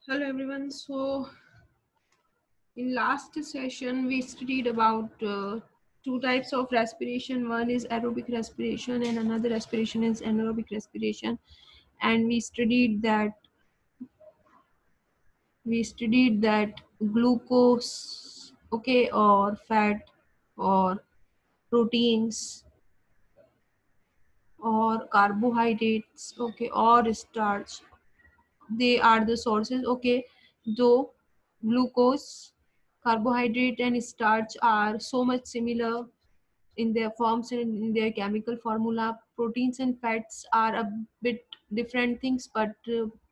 Hello everyone. So in last session we studied about two types of respiration. One is aerobic respiration and another respiration is anaerobic respiration. And we studied that glucose, okay, or fat or proteins or carbohydrates, okay, or starch, they are the sources, okay, though glucose, carbohydrate and starch are so much similar in their forms and in their chemical formula. Proteins and fats are a bit different things, but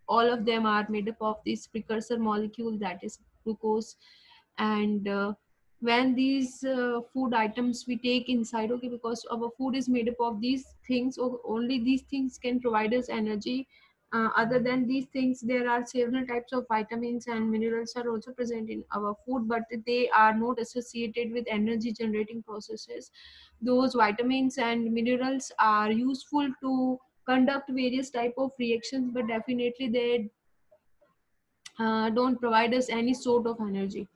all of them are made up of this precursor molecule, that is glucose. And when these food items we take inside, okay, because our food is made up of these things, only these things can provide us energy. Other than these things, there are several types of vitamins and minerals are also present in our food, but they are not associated with energy generating processes. Those vitamins and minerals are useful to conduct various type of reactions, but definitely they don't provide us any sort of energy.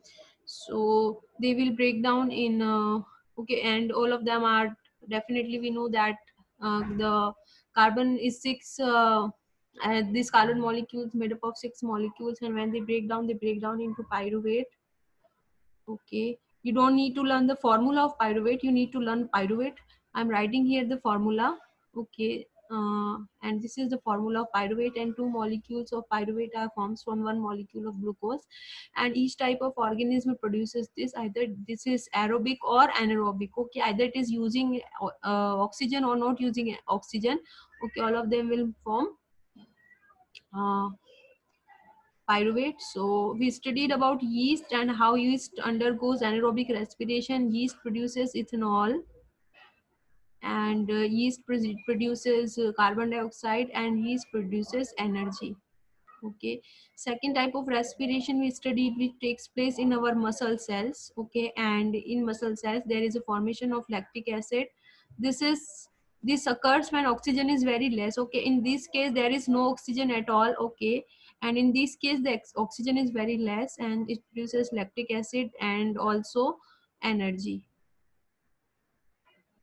So they will break down in okay, and all of them are, definitely we know that the carbon is six these carbon molecules made up of six molecules, and when they break down into pyruvate. Okay, you don't need to learn the formula of pyruvate, you need to learn pyruvate. I'm writing here the formula. Okay, and this is the formula of pyruvate, and two molecules of pyruvate are formed from one molecule of glucose. And each type of organism produces this, either this is aerobic or anaerobic. Okay, either it is using oxygen or not using oxygen. Okay, all of them will form uh, pyruvate. So we studied about yeast and how yeast undergoes anaerobic respiration. Yeast produces ethanol, and yeast produces carbon dioxide, and yeast produces energy. Okay, second type of respiration we studied, which takes place in our muscle cells. Okay, and in muscle cells there is a formation of lactic acid. This occurs when oxygen is very less. Okay, in this case there is no oxygen at all. Okay, and in this case the oxygen is very less, and it produces lactic acid and also energy.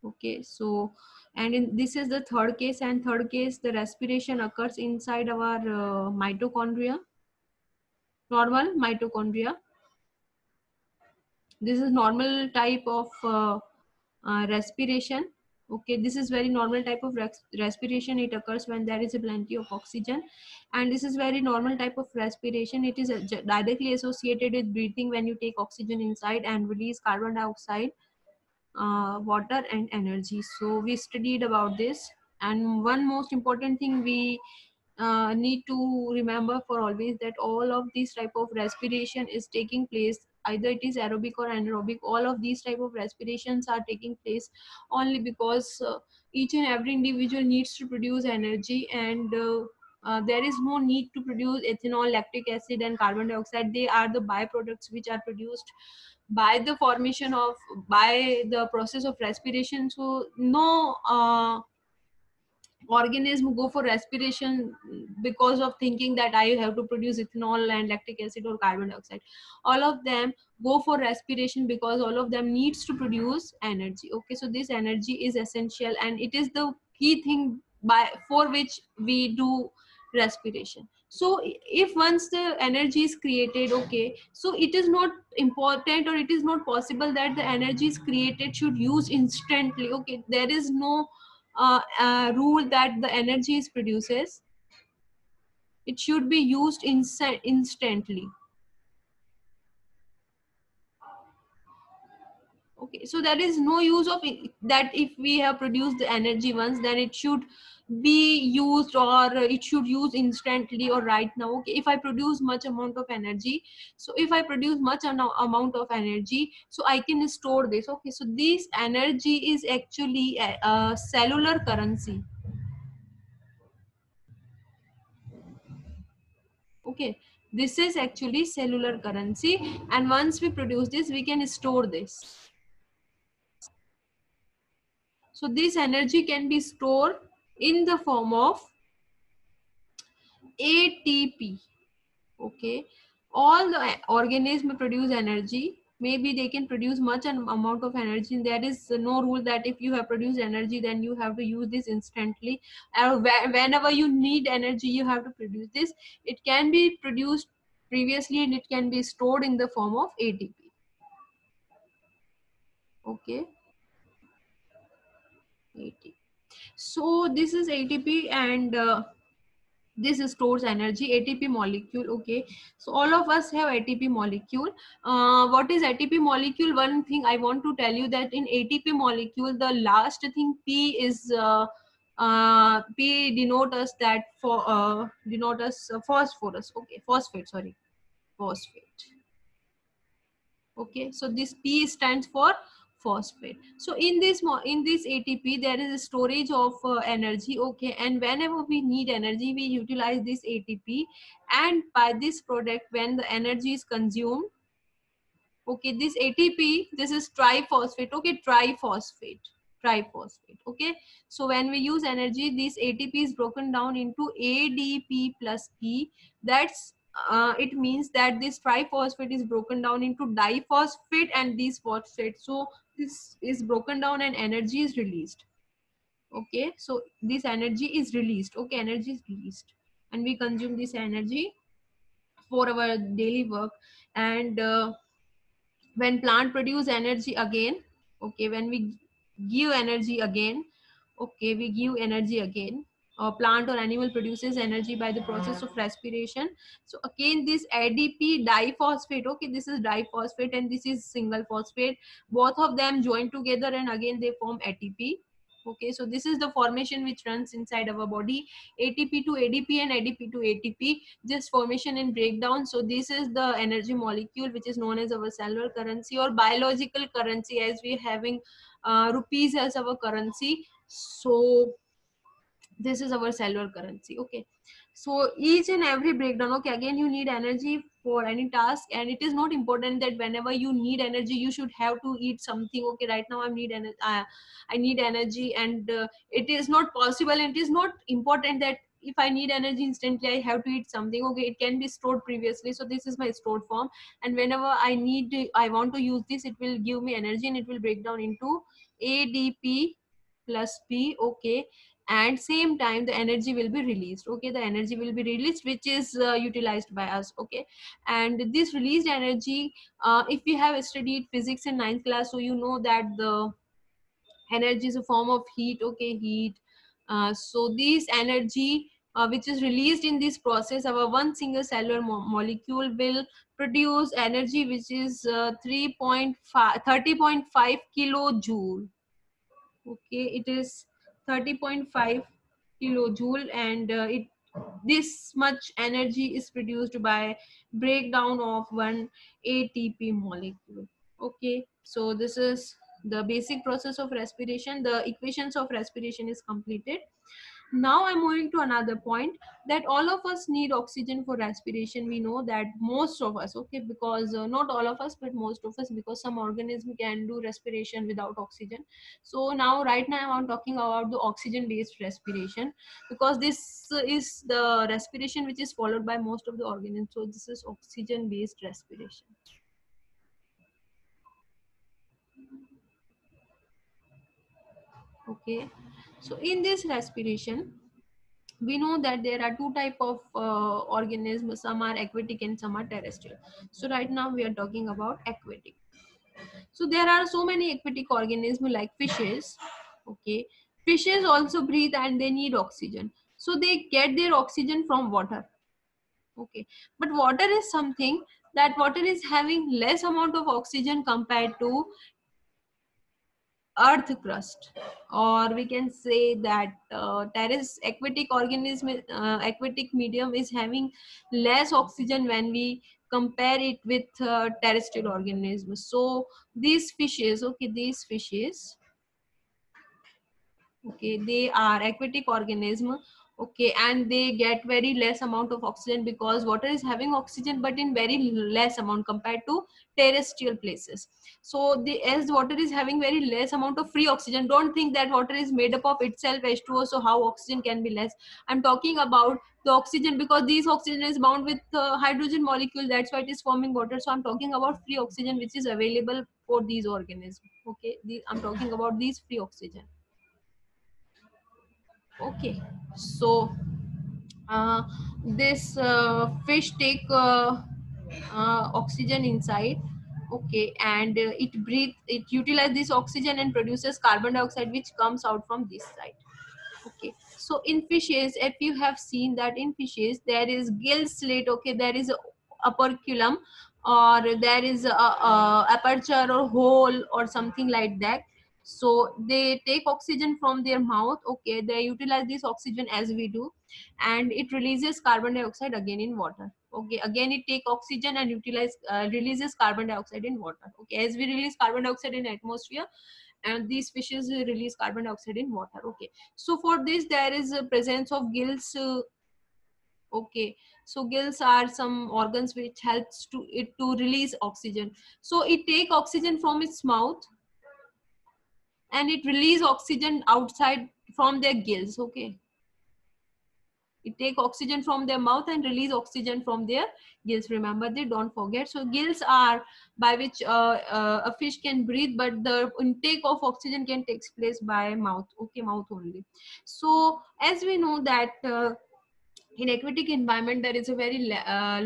Okay, so and in this is the third case, and third case the respiration occurs inside our mitochondria, normal mitochondria. This is normal type of respiration. Okay, this is very normal type of respiration. It occurs when there is a plenty of oxygen, and this is very normal type of respiration. It is directly associated with breathing when you take oxygen inside and release carbon dioxide, water and energy. So we studied about this. And one most important thing we need to remember for always, that all of these type of respiration is taking place, either it is aerobic or anaerobic. All of these type of respirations are taking place only because each and every individual needs to produce energy, and there is no need to produce ethanol, lactic acid and carbon dioxide. They are the byproducts which are produced by the formation of, by the process of respiration. So no organism go for respiration because of thinking that I have to produce ethanol and lactic acid or carbon dioxide. All of them go for respiration because all of them needs to produce energy. Okay, so this energy is essential, and it is the key thing by for which we do respiration. So if once the energy is created, okay, so it is not important, or it is not possible that the energy is created should use instantly. Okay, there is no rule that the energy is produces, it should be used instantly. Okay, so there is no use of that. If we have produced the energy once, then it should be used, or it should use instantly or right now. Okay, if I produce much amount of energy, so if I produce much amount of energy, so I can store this. Okay, so this energy is actually a cellular currency. Okay, this is actually cellular currency, and once we produce this we can store this. So this energy can be stored in the form of ATP. Okay, all the organisms produce energy. Maybe they can produce much an amount of energy. There is no rule that if you have produced energy, then you have to use this instantly. Whenever you need energy, you have to produce this. It can be produced previously, and it can be stored in the form of ATP. Okay, ATP. So this is ATP, and this stores energy. ATP molecule. Okay, so all of us have ATP molecule. What is ATP molecule? One thing I want to tell you, that in ATP molecule, the last thing P is P denote us that for denote us phosphorus. Okay, phosphate, sorry, phosphate. Okay, so this P stands for phosphate. So in this ATP, there is a storage of energy. Okay, and whenever we need energy, we utilize this ATP, and by this product, when the energy is consumed, okay, this ATP, this is triphosphate. Okay, triphosphate. Okay, so when we use energy, this ATP is broken down into ADP plus P. That's it means that this triphosphate is broken down into diphosphate and this phosphate. So this is broken down and energy is released. Okay, so this energy is released. Okay, energy is released, and we consume this energy for our daily work. And when plant produce energy again, okay, when we give energy again, okay, we give energy again, or plant or animal produces energy by the process of respiration. So again, this ADP diphosphate, okay, this is diphosphate and this is single phosphate, both of them join together and again they form ATP. Okay, so this is the formation which runs inside our body, ATP to ADP and ADP to ATP, just formation and breakdown. So this is the energy molecule which is known as our cellular currency or biological currency, as we having rupees as our currency. So this is our cellular currency. Okay, so each and every breakdown, okay, again you need energy for any task, and it is not important that whenever you need energy you should have to eat something. Okay, right now I need energy, and it is not possible, and it is not important that if I need energy instantly I have to eat something. Okay, it can be stored previously, so this is my stored form, and whenever I want to use this, it will give me energy and it will break down into ADP plus P. Okay, and same time the energy will be released. Okay, the energy will be released which is utilized by us. Okay, and this released energy, if you have studied physics in ninth class, so you know that the energy is a form of heat. Okay, heat. So this energy which is released in this process, our one single cellular molecule will produce energy which is 30.5 kilojoule. Okay, it is 30.5 kilojoule, and it this much energy is produced by breakdown of one ATP molecule. Okay, so this is the basic process of respiration. The equations of respiration is completed. Now I'm moving to another point, that all of us need oxygen for respiration. We know that most of us, okay, because not all of us, but most of us, because some organism can do respiration without oxygen. So now, right now, I'm talking about the oxygen-based respiration, because this is the respiration which is followed by most of the organisms. So this is oxygen-based respiration. Okay, so in this respiration, we know that there are two type of organisms, some are aquatic and some are terrestrial. So right now we are talking about aquatic. So there are so many aquatic organisms like fishes. Okay, fishes also breathe and they need oxygen, so they get their oxygen from water. Okay, but water is something, that water is having less amount of oxygen compared to earth crust, or we can say that terrace aquatic organism, aquatic medium is having less oxygen when we compare it with terrestrial organisms. So these fishes, okay, these fishes, okay, they are aquatic organism. okay, and they get very less amount of oxygen because water is having oxygen but in very less amount compared to terrestrial places. So the as water is having very less amount of free oxygen, don't think that water is made up of itself H2O, so how oxygen can be less. I'm talking about the oxygen because these oxygen is bound with hydrogen molecule, that's why it is forming water. So I'm talking about free oxygen which is available for these organisms. Okay, I'm talking about these free oxygen. Okay, so uh, this fish take oxygen inside, okay, and it utilize this oxygen and produces carbon dioxide which comes out from this side. Okay, so in fishes, if you have seen that in fishes there is gill slit, okay, there is a operculum, or there is a aperture or hole or something like that. So they take oxygen from their mouth, okay, they utilize this oxygen as we do, and it releases carbon dioxide again in water. Okay, again it take oxygen and releases carbon dioxide in water. Okay, as we release carbon dioxide in atmosphere, and these fishes release carbon dioxide in water. Okay, so for this there is a presence of gills. Okay, so gills are some organs which helps to it to release oxygen. So it take oxygen from its mouth and it release oxygen outside from their gills. Okay, it take oxygen from their mouth and release oxygen from their gills, remember they, don't forget. So gills are by which a fish can breathe, but the intake of oxygen can take place by mouth. Okay, mouth only. So as we know that in aquatic environment there is a very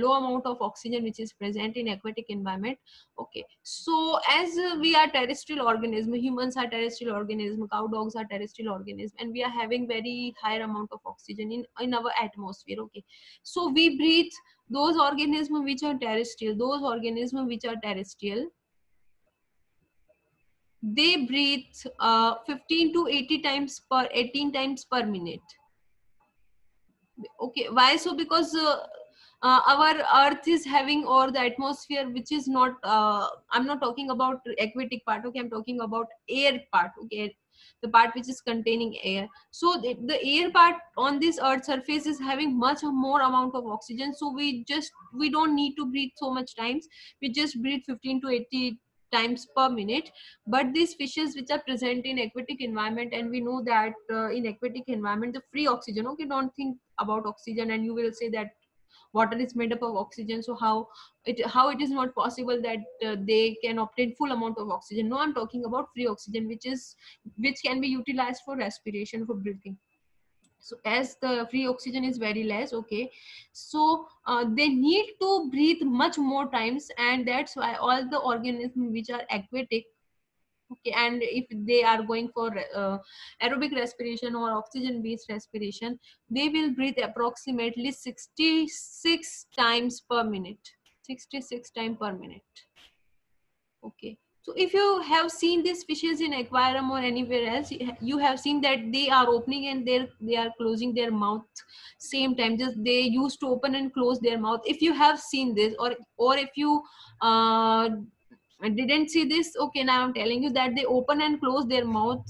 low amount of oxygen which is present in aquatic environment. Okay, so as we are terrestrial organism, humans are terrestrial organism, cow dogs are terrestrial organism, and we are having very higher amount of oxygen in our atmosphere. Okay, so we breathe those organisms which are terrestrial, they breathe 15 to 80 times per 18 times per minute. Okay, why so? Because our earth is having, or the atmosphere which is not I'm not talking about aquatic part, okay, I'm talking about air part. Okay, the part which is containing air. So the air part on this earth surface is having much more amount of oxygen, so we don't need to breathe so much times, we just breathe 15 to 80 times per minute. But these fishes which are present in aquatic environment, and we know that in aquatic environment the free oxygen, okay, don't think about oxygen and you will say that water is made up of oxygen, so how it is not possible that they can obtain full amount of oxygen. No, I'm talking about free oxygen which can be utilized for respiration, for breathing. So as the free oxygen is very less, okay, so they need to breathe much more times, and that's why all the organisms which are aquatic, okay, and if they are going for aerobic respiration or oxygen based respiration, they will breathe approximately 66 times per minute. 66 times per minute. Okay, so if you have seen these fishes in aquarium or anywhere else, you have seen that they are opening and they are closing their mouth same time, just they used to open and close their mouth. If you have seen this, or if you uh, I didn't see this, okay, now I'm telling you that they open and close their mouth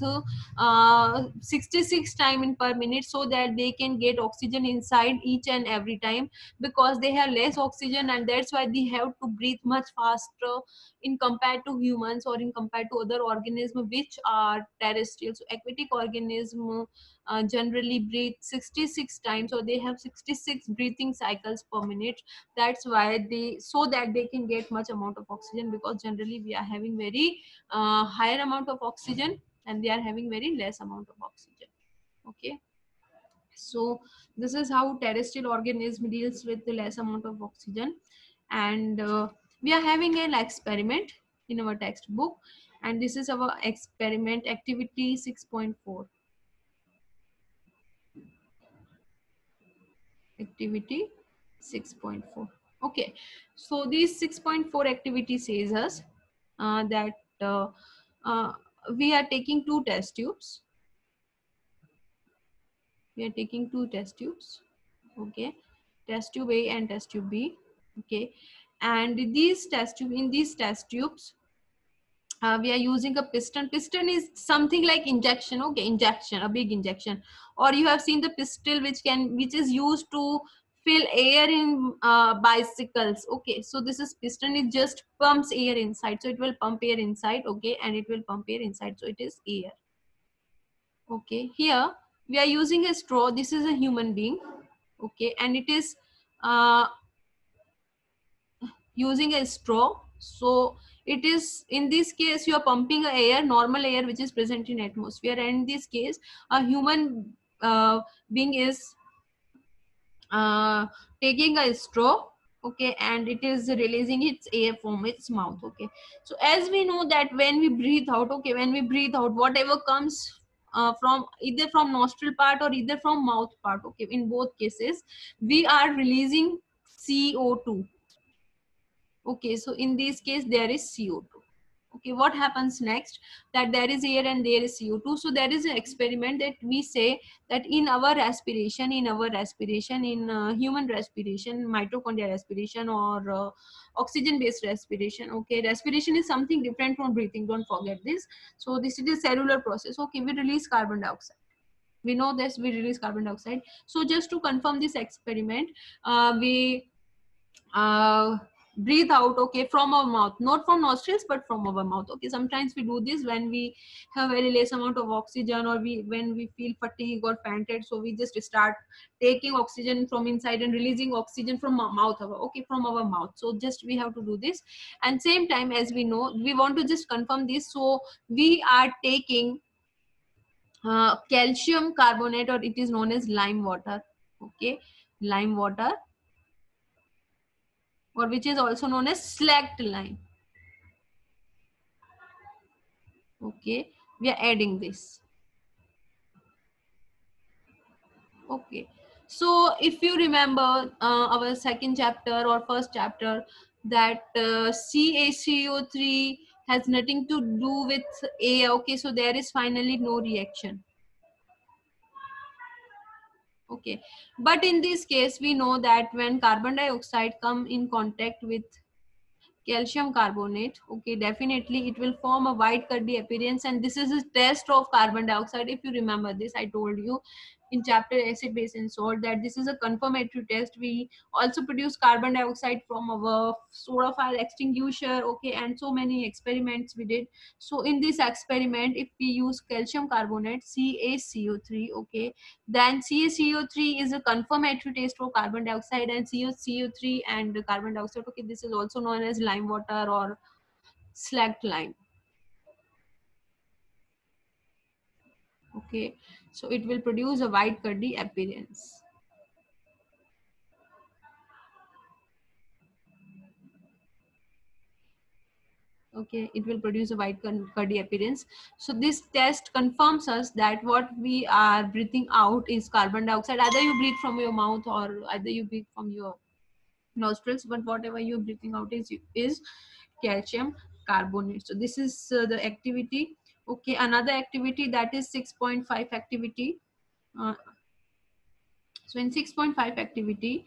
66 time in per minute, so that they can get oxygen inside each and every time, because they have less oxygen, and that's why they have to breathe much faster in compared to humans, or in compared to other organisms which are terrestrial. So aquatic organism generally breathe 66 times, or they have 66 breathing cycles per minute. That's why they, so that they can get much amount of oxygen, because generally we are having very higher amount of oxygen and they are having very less amount of oxygen. Okay, so this is how terrestrial organism deals with the less amount of oxygen. And we are having an experiment in our textbook, and this is our experiment activity 6.4. Activity 6.4. Okay, so this 6.4 activity says us that uh, we are taking two test tubes. We are taking two test tubes. Okay, test tube A and test tube B. Okay, and these test tube, in these test tubes we are using a piston. Piston is something like injection, okay, injection, a big injection. Or you have seen the pistol, which is used to fill air in bicycles. Okay, so this is piston, it just pumps air inside, so it will pump air inside, okay, and it will pump air inside, so it is air. Okay, here we are using a straw. This is a human being, okay, and it is uh, using a straw. So it is, in this case, you are pumping air, normal air which is present in atmosphere, and in this case a human being is uh, taking a straw, okay, and it is releasing its air from its mouth. Okay, so as we know that when we breathe out, okay, when we breathe out, whatever comes from either from nostril part or either from mouth part, okay, in both cases we are releasing CO2. Okay, so in this case there is CO2. Okay, what happens next? That there is air and there is CO2. So there is an experiment that we say that in our respiration, in human respiration, mitochondrial respiration, or oxygen based respiration. Okay, respiration is something different from breathing, don't forget this. So this is a cellular process. Okay, we release carbon dioxide, we know this, we release carbon dioxide. So just to confirm this experiment, we uh, breathe out, okay, from our mouth, not from nostrils but from our mouth. Okay, sometimes we do this when we have very less amount of oxygen, or when we feel fatigue or fainted, so we just start taking oxygen from inside and releasing oxygen from our mouth, okay, from our mouth. So just we have to do this. And same time, as we know, we want to just confirm this, so we are taking calcium carbonate, or it is known as lime water. Okay, lime water, or which is also known as slacked lime. Okay, we are adding this. Okay, so if you remember our second chapter or first chapter, that CaCO3 has nothing to do with air. Okay, so there is finally no reaction. Okay, but in this case we know that when carbon dioxide come in contact with calcium carbonate, okay, definitely it will form a white cuddy appearance, and this is a test of carbon dioxide. If you remember this, I told you in chapter acid base and salt that this is a confirmatory test. We also produce carbon dioxide from our soda fire extinguisher, okay, and so many experiments we did. So in this experiment, if we use calcium carbonate, CaCO3, okay, then CaCO3 is a confirmatory test for carbon dioxide, and CO3 and carbon dioxide, okay, this is also known as lime water or slacked lime. Okay, so it will produce a white cuddy appearance. Okay, it will produce a white cuddy appearance. So this test confirms us that what we are breathing out is carbon dioxide. Either you breathe from your mouth or either you breathe from your nostrils, but whatever you're breathing out is calcium carbonate. So this is the activity. Okay, another activity, that is 6.5 activity. uh, so in 6.5 activity,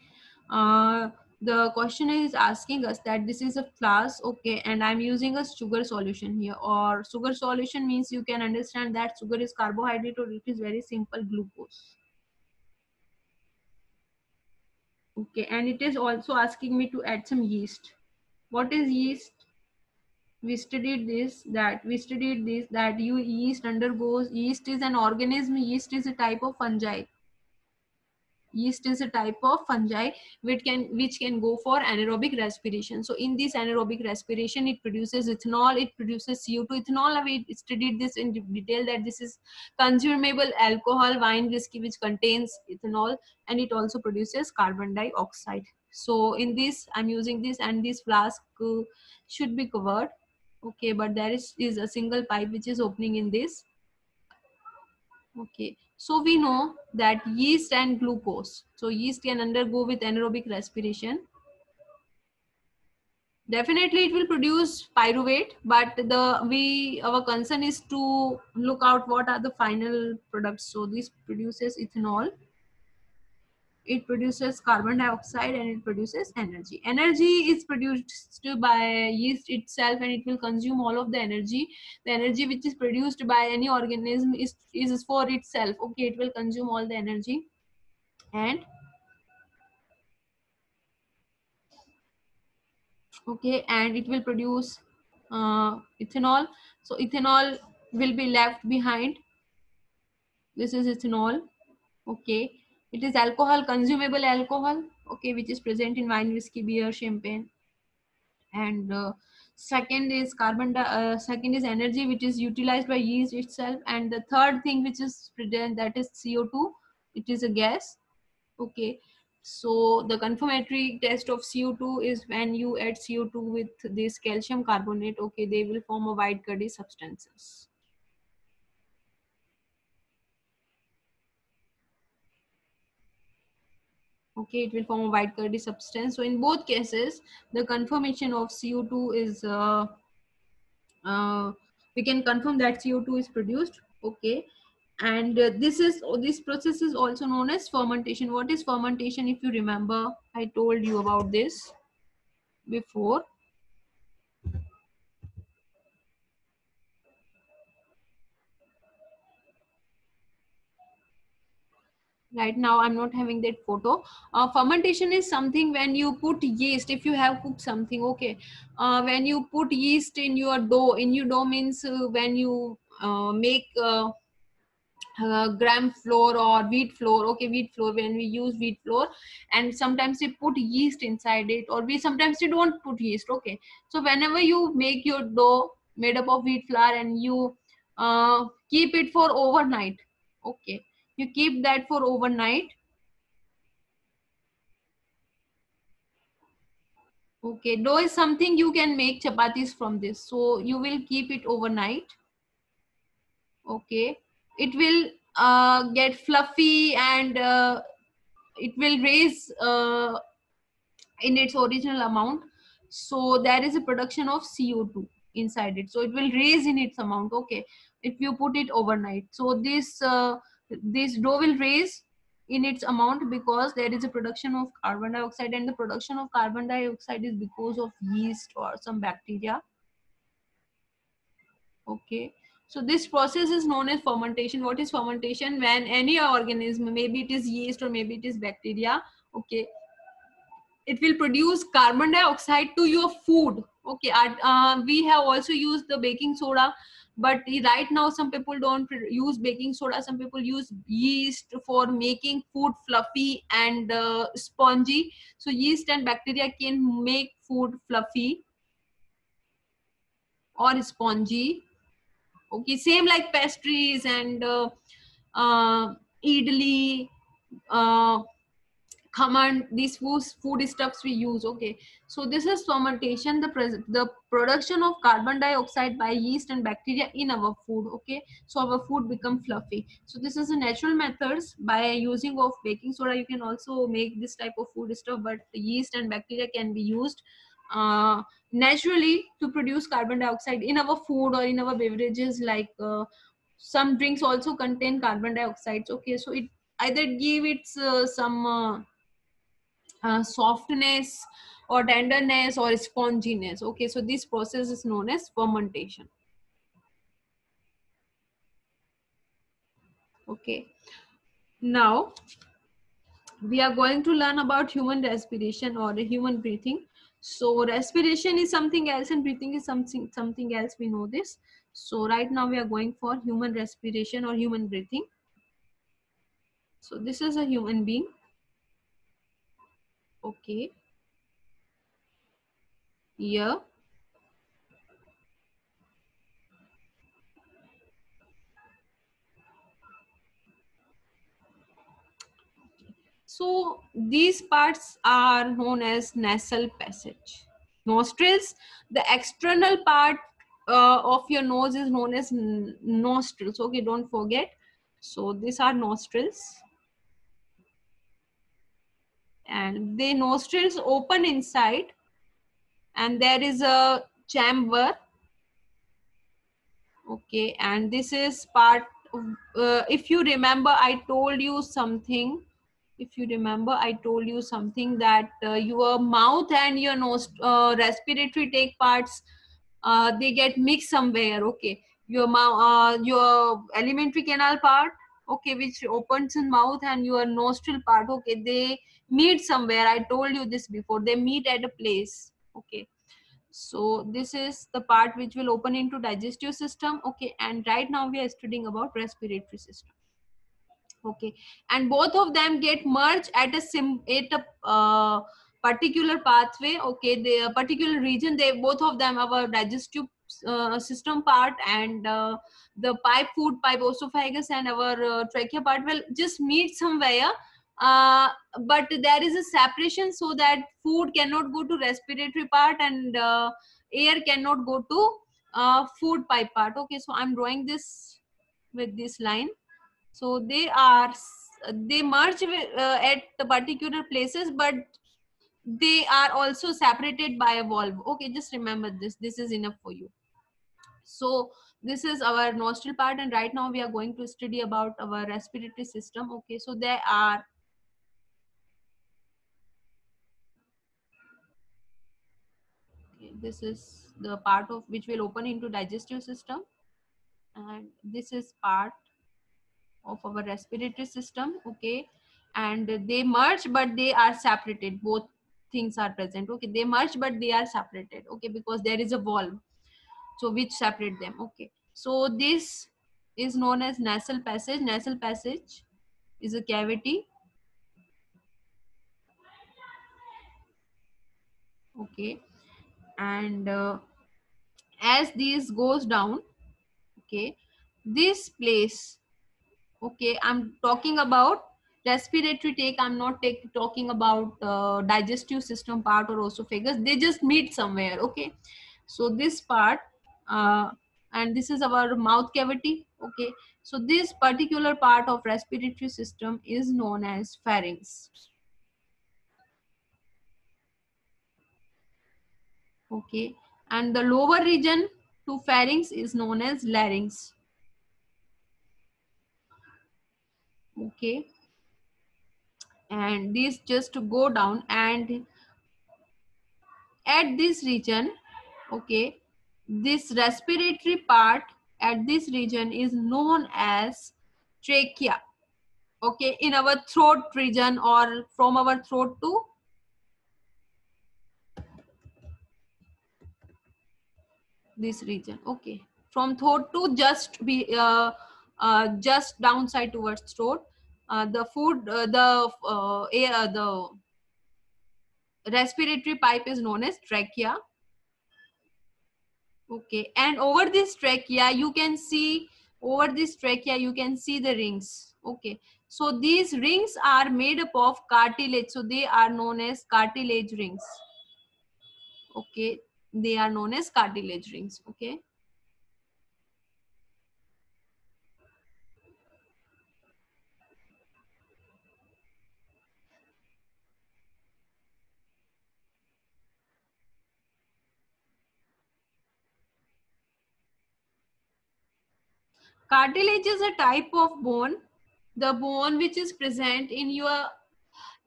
the question is asking us that this is a class, okay, and I'm using a sugar solution here. Or sugar solution means you can understand that sugar is carbohydrate, or it is very simple glucose. Okay, and it is also asking me to add some yeast. What is yeast? We studied this that you yeast undergoes, yeast is an organism, yeast is a type of fungi. Yeast is a type of fungi which can go for anaerobic respiration. So in this anaerobic respiration, it produces ethanol, it produces CO2. Ethanol, we studied this in detail, that this is consumable alcohol, wine, whiskey, which contains ethanol, and it also produces carbon dioxide. So in this, I'm using this, and this flask should be covered. Okay, but there is a single pipe which is opening in this. Okay, so we know that yeast and glucose. So yeast can undergo with anaerobic respiration. Definitely, it will produce pyruvate, but our concern is to look out what are the final products. So this produces ethanol. it produces carbon dioxide and it produces energy. Energy is produced by yeast itself, and it will consume all of the energy. The energy which is produced by any organism is for itself. Okay, it will consume all the energy. And okay, and it will produce ethanol. So ethanol will be left behind. This is ethanol. Okay, it is alcohol, consumable alcohol, okay, which is present in wine, whiskey, beer, champagne. And second is energy, which is utilized by yeast itself. And the third thing which is present, that is CO2. It is a gas. Okay, so the confirmatory test of CO2 is when you add CO2 with this calcium carbonate. Okay, they will form a white curdy substances. Okay, it will form a white curdy substance. So in both cases, the confirmation of CO2 is we can confirm that CO2 is produced. Okay, and this process is also known as fermentation. What is fermentation? If you remember, I told you about this before. Right now I'm not having that photo. Fermentation is something when you put yeast, if you have cooked something. Okay, when you put yeast in your dough, means when you make gram flour or wheat flour. Okay, wheat flour, when we use wheat flour, and sometimes we put yeast inside it, or we sometimes we don't put yeast. Okay, so whenever you make your dough made up of wheat flour and you keep it for overnight. Okay, you keep that for overnight. Okay, dough is something you can make chapatis from this, so you will keep it overnight. Okay, it will get fluffy, and it will raise in its original amount. So there is a production of CO2 inside it, so it will raise in its amount. Okay, if you put it overnight, so this dough will raise in its amount because there is a production of carbon dioxide, and the production of carbon dioxide is because of yeast or some bacteria. Okay, so this process is known as fermentation. What is fermentation? When any organism, maybe it is yeast or maybe it is bacteria, okay, it will produce carbon dioxide to your food. Okay, we have also used the baking soda, but right now some people don't use baking soda. Some people use yeast for making food fluffy and spongy. So yeast and bacteria can make food fluffy or spongy. Okay, same like pastries and idli, uh, command, these food stuffs we use. Okay, so this is fermentation, the production of carbon dioxide by yeast and bacteria in our food. Okay, so our food become fluffy. So this is a natural methods. By using of baking soda you can also make this type of food stuff, but yeast and bacteria can be used naturally to produce carbon dioxide in our food or in our beverages, like some drinks also contain carbon dioxides. Okay, so it either give it some softness or tenderness or sponginess. Okay, so this process is known as fermentation. Okay, now we are going to learn about human respiration or human breathing. So respiration is something else and breathing is something else, we know this. So right now we are going for human respiration or human breathing. So this is a human being. Okay, here. So these parts are known as nasal passage. Nostrils, the external part of your nose is known as nostrils. Okay, don't forget. So these are nostrils, and the nostrils open inside, and there is a chamber. Okay, and this is part of, if you remember, I told you something. if you remember, I told you something that your mouth and your nose respiratory take parts, they get mixed somewhere. Okay, your mouth, your alimentary canal part, okay, which opens in mouth, and your nostril part, okay, they meet somewhere. I told you this before, they meet at a place. Okay, so this is the part which will open into digestive system. Okay, and right now we are studying about respiratory system. Okay, and both of them get merged at a particular pathway. Okay, the particular region, they both of them our digestive system part, and the pipe, food pipe, esophagus, and our trachea part will just meet somewhere. uh, but there is a separation so that food cannot go to respiratory part, and air cannot go to food pipe part. Okay, so I'm drawing this with this line. So they merge at the particular places, but they are also separated by a valve. Okay, just remember this, this is enough for you. So this is our nostril part, and right now we are going to study about our respiratory system. Okay, so there are, okay, this is the part of which will open into digestive system, and this is part of our respiratory system. Okay, and they merge but they are separated, both things are present. Okay, they merge but they are separated. Okay, because there is a valve so which separate them. Okay, so this is known as nasal passage. Nasal passage is a cavity. Okay, and as this goes down, okay, this place, okay, I'm talking about respiratory take, I'm not talking about digestive system part or esophagus. They just meet somewhere. Okay, so this part, uh, and this is our mouth cavity. Okay, so this particular part of respiratory system is known as pharynx. Okay, and the lower region to pharynx is known as larynx. Okay, and this just to go down, and at this region, okay, this respiratory part at this region is known as trachea. Okay, in our throat region, or from our throat to this region. Okay, from throat to just downside towards throat, the food the air the respiratory pipe is known as trachea. Okay, and over this trachea you can see, the rings. Okay, so these rings are made up of cartilage, so they are known as cartilage rings. Okay, they are known as cartilage rings. Okay, cartilage is a type of bone, the bone which is present in your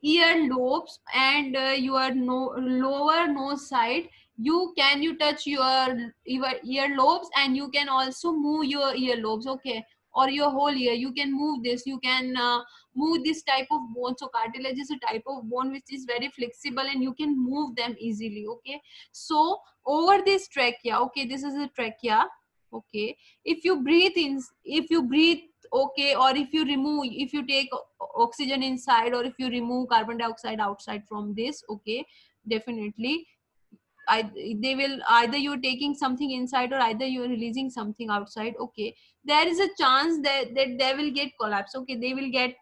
ear lobes and your lower nose side. You touch your ear lobes, and you can also move your ear lobes. Okay, or your whole ear, you can move this, you can move this type of bone. So cartilage is a type of bone which is very flexible, and you can move them easily. Okay, so over this trachea, okay, this is a trachea. Okay, if you breathe, okay, or if you remove, if you take oxygen inside, or if you remove carbon dioxide outside from this, okay, definitely I they will, either you're taking something inside or either you're releasing something outside. Okay, there is a chance that they will get collapse. Okay, they will get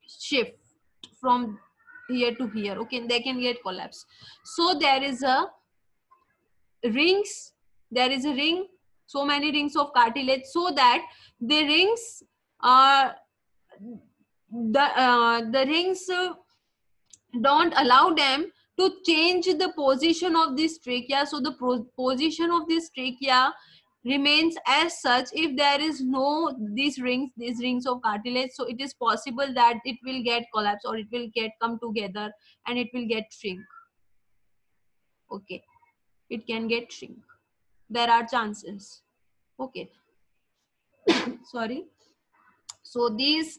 shift from here to here. Okay, they can get collapse. So there is a ring, so many rings of cartilage, so that the rings are the rings don't allow them to change the position of this trachea. So the position of this trachea remains as such if there is no these rings of cartilage, so it is possible that it will get collapse or it will get come together and it will get shrink. Okay, it can get shrink, there are chances. Okay, sorry. So these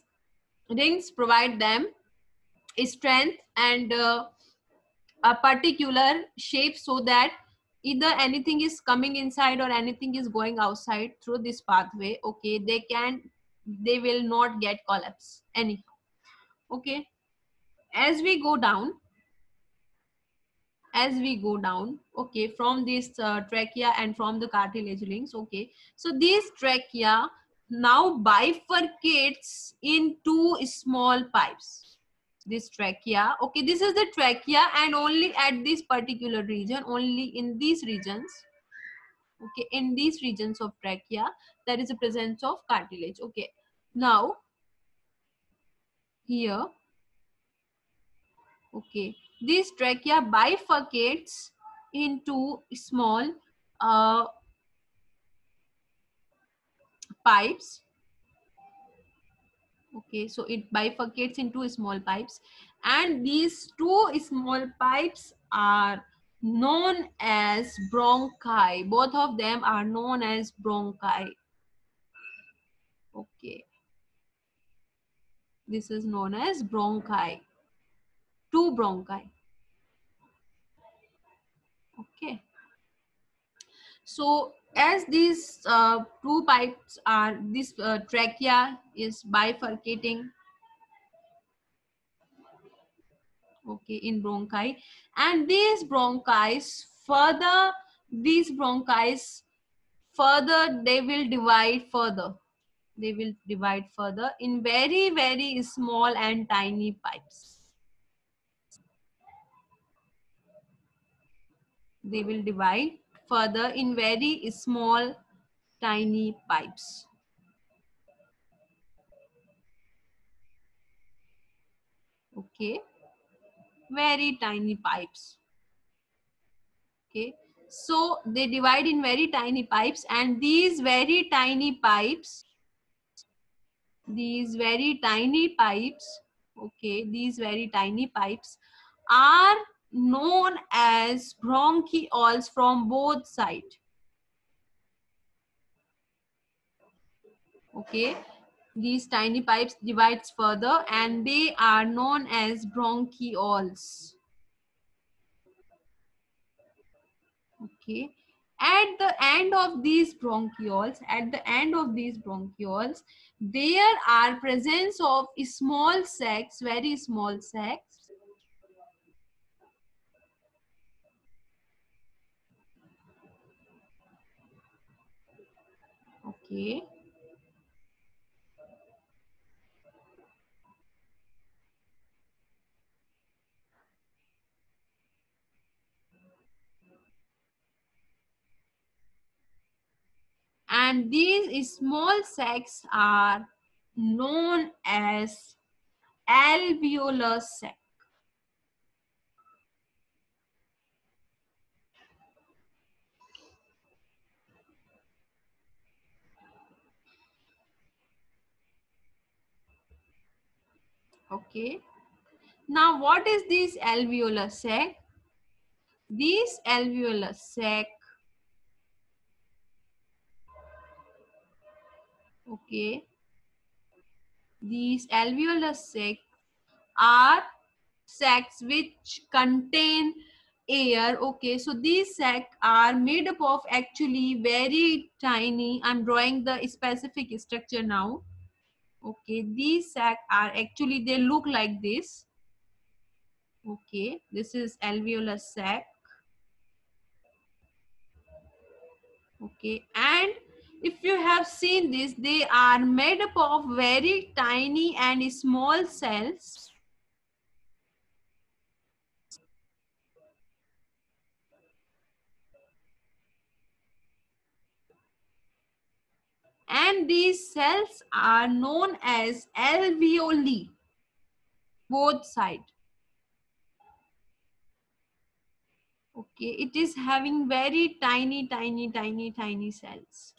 rings provide them strength and a particular shape so that either anything is coming inside or anything is going outside through this pathway, okay, they will not get collapse anyhow. Okay, as we go down, okay, from this trachea and from the cartilage rings, okay, so this trachea now bifurcates into small pipes. This trachea, okay, this is the trachea, and only at this particular region, only in these regions, okay, in these regions of trachea there is a presence of cartilage. Okay, now here, okay, this trachea bifurcates into small uh, pipes. Okay, so it bifurcates into small pipes, and these two small pipes are known as bronchi. Both of them are known as bronchi. Okay, this is known as bronchi. Two bronchi. Okay, so as these two pipes are, this trachea is bifurcating, okay, in bronchi, and these bronchi further they will divide further, in very very small and tiny pipes. They will divide further in very small tiny pipes. Okay, very tiny pipes. Okay, so they divide in very tiny pipes, and these very tiny pipes, okay, these very tiny pipes are known as bronchioles from both sides. Okay, these tiny pipes divides further and they are known as bronchioles. Okay, at the end of these bronchioles there are presence of small sacs, very small sacs. Okay, and these small sacs are known as alveolar sac. Okay, now what is this alveolar sac? This alveolar sac, okay, these alveolar sac are sacs which contain air. Okay, so these sacs are made up of actually very tiny, I'm drawing the specific structure now. Okay, these sacs are actually, they look like this. Okay, this is alveolar sac. Okay, and if you have seen this, they are made up of very tiny and small cells. And these cells are known as alveoli, both side. Okay, it is having very tiny cells.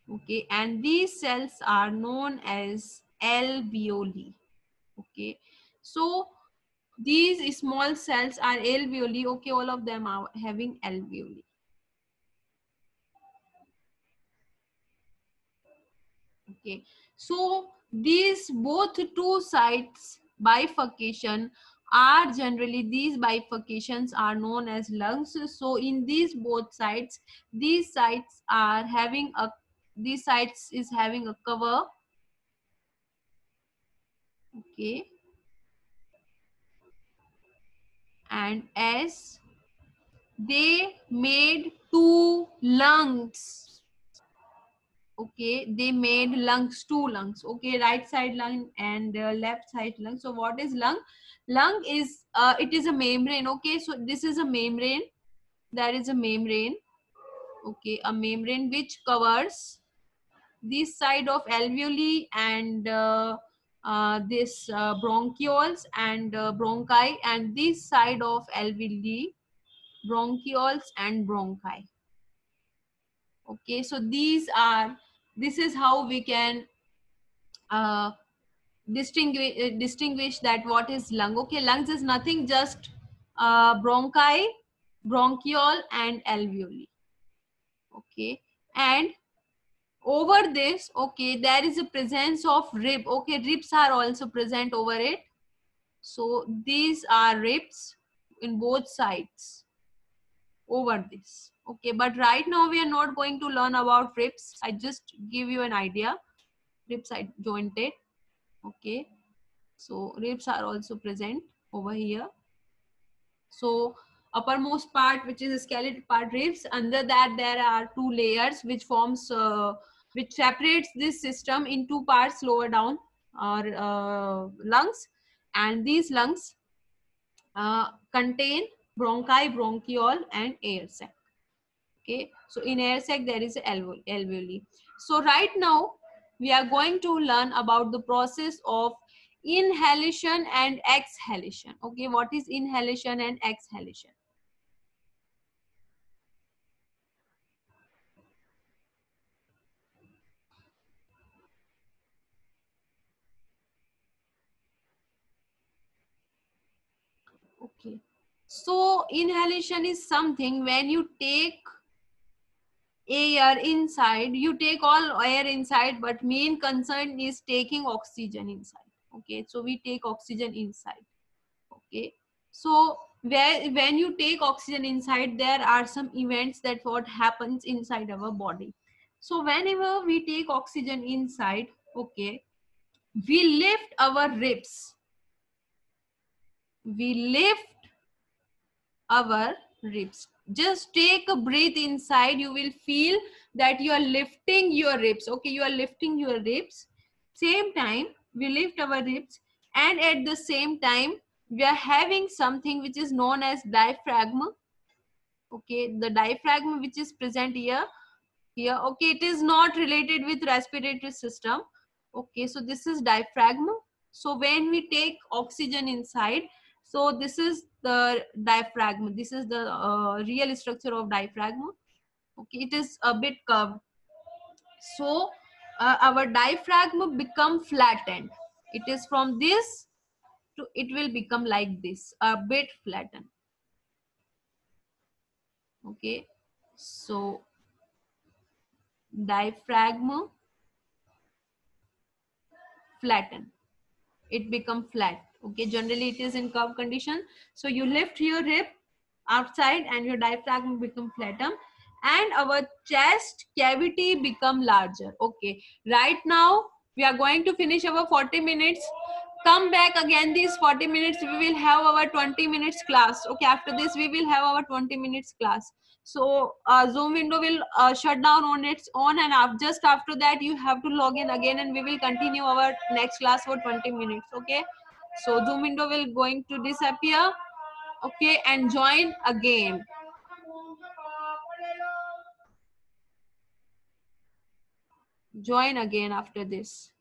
Okay, and these cells are known as alveoli. Okay, so these small cells are alveoli. Okay, all of them are having alveoli. Okay, so these both two sides bifurcation are generally, these bifurcations are known as lungs. So in these both sides, these sides are having a, these sides is having a cover. Okay, and as they made two lungs. Okay, they made lungs, two lungs. Okay, right side lung and left side lung. So what is lung? Lung is it is a membrane. Okay, so this is a membrane. There is a membrane. Okay, a membrane which covers this side of alveoli and this bronchioles and bronchi, and this side of alveoli, bronchioles and bronchi. Okay, so these are, this is how we can uh, distinguish that what is lung. Okay, lungs is nothing, just bronchi, bronchiole and alveoli. Okay, and over this, okay, there is a presence of rib. Okay, ribs are also present over it. So these are ribs in both sides over this. Okay, but right now we are not going to learn about ribs. I just give you an idea. Ribs are jointed. Okay, so ribs are also present over here. So uppermost part, which is a skeletal part, ribs, under that there are two layers which forms which separates this system in two parts lower down, or lungs, and these lungs contain bronchi, bronchiole and air sac. Okay, so in air sac there is alveoli. So right now we are going to learn about the process of inhalation and exhalation. Okay, what is inhalation and exhalation? Okay, so inhalation is something when you take air inside, you take all air inside, but main concern is taking oxygen inside. Okay, so we take oxygen inside. Okay, so where when you take oxygen inside, there are some events that what happens inside our body. So whenever we take oxygen inside, okay, we lift our ribs, we lift our ribs. Just take a breath inside, you will feel that you are lifting your ribs. Okay, you are lifting your ribs. Same time we lift our ribs, and at the same time we are having something which is known as diaphragm. Okay, the diaphragm which is present here. Okay, it is not related with respiratory system. Okay, so this is diaphragm. So when we take oxygen inside, so this is the diaphragm, this is the real structure of diaphragm. Okay, it is a bit curved. So our diaphragm become flattened. It is from this to, it will become like this, a bit flattened. Okay, so diaphragm flatten, it become flat. Okay, generally it is in curve condition. So you lift your rib outside and your diaphragm become flatten, and our chest cavity become larger. Okay, right now we are going to finish our 40 minutes. Come back again these 40 minutes, we will have our 20 minutes class. Okay, after this we will have our 20 minutes class. So Zoom window will shut down on its own, and just after that you have to log in again, and we will continue our next class for 20 minutes. Okay, so Zoom window will going to disappear. Okay, and join again. Join again after this.